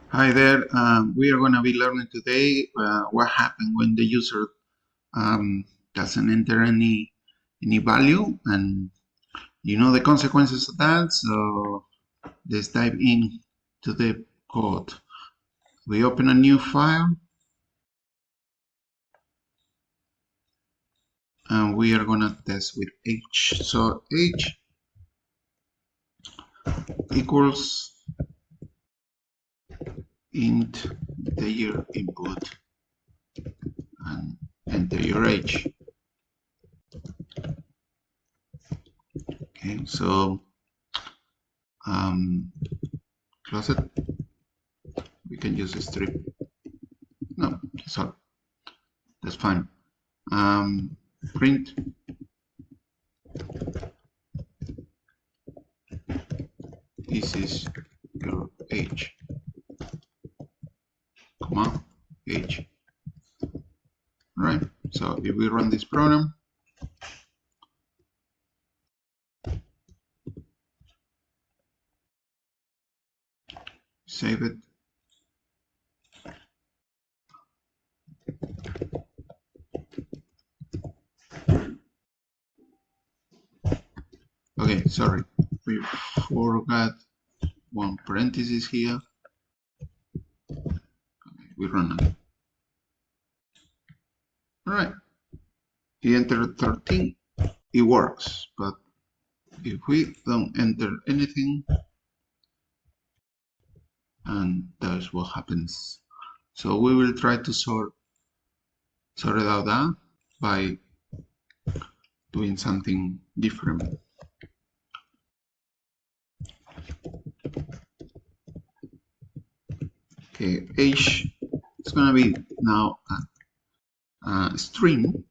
Hi there. We are going to be learning today what happened when the user doesn't enter any value, and you know the consequences of that. So let's dive in to the code. We open a new file, and we are going to test with h. So h equals int integer input and enter your age. Okay, so close it. We can use a strip. No, sorry, that's fine. Print this is your age, comma age. Right. So if we run this program, save it. Okay, sorry, we forgot one parenthesis here. Okay, we run it. All right. He entered 13. It works, but if we don't enter anything, and that's what happens. So we will try to sort it out by doing something different. Okay, age is gonna be now a string.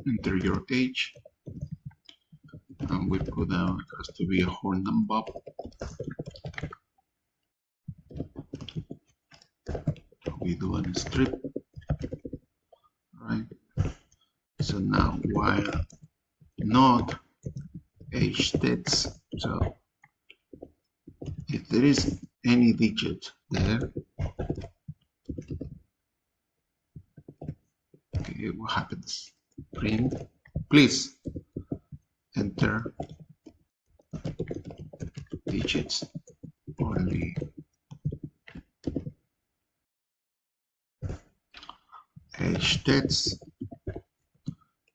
Enter your age, and we put down, it has to be a whole number. We do a strip, right? So now while not age stats, so if there is any digit there, okay, what happens? Print, please enter digits only. Age stats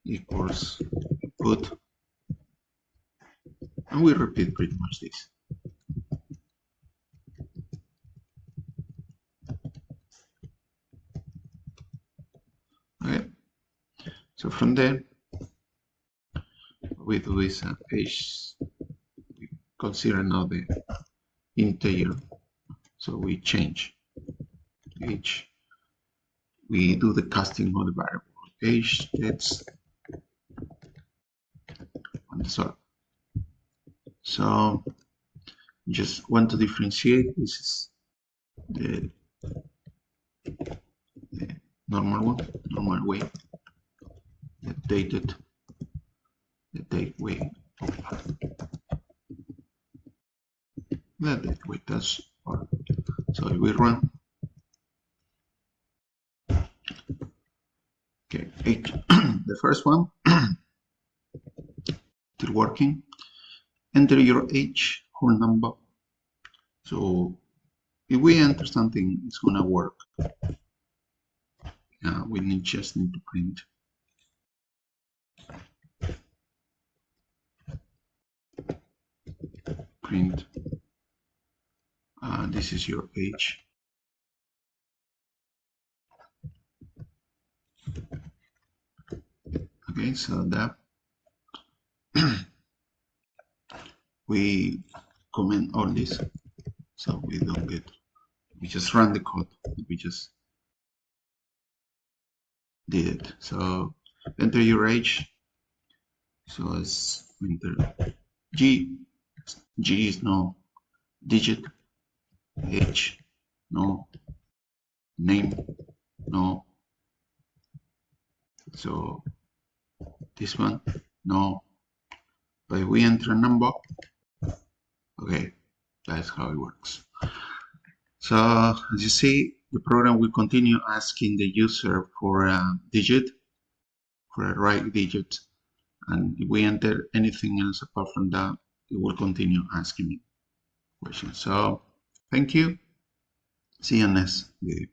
equals input, and we repeat pretty much this. Okay, so from there we do is age, we consider now the integer, so we change age, we do the casting of the variable age, that's on the sort. So just want to differentiate, this is the normal way, the date way, the date way, that's all. So if we run, okay, age, the first one, still working. Enter your age, whole number. So if we enter something, it's gonna work. We just need to print. This is your age. Okay, so that we comment all this, so we don't get. We just run the code. We just did it. So enter your age. So it's enter G. G is no digit. H no. Name no. So this one no. But if we enter a number, okay, that's how it works. So as you see, the program will continue asking the user for a digit, for a right digit. And if we enter anything else apart from that, it will continue asking me questions. So thank you. See you next video.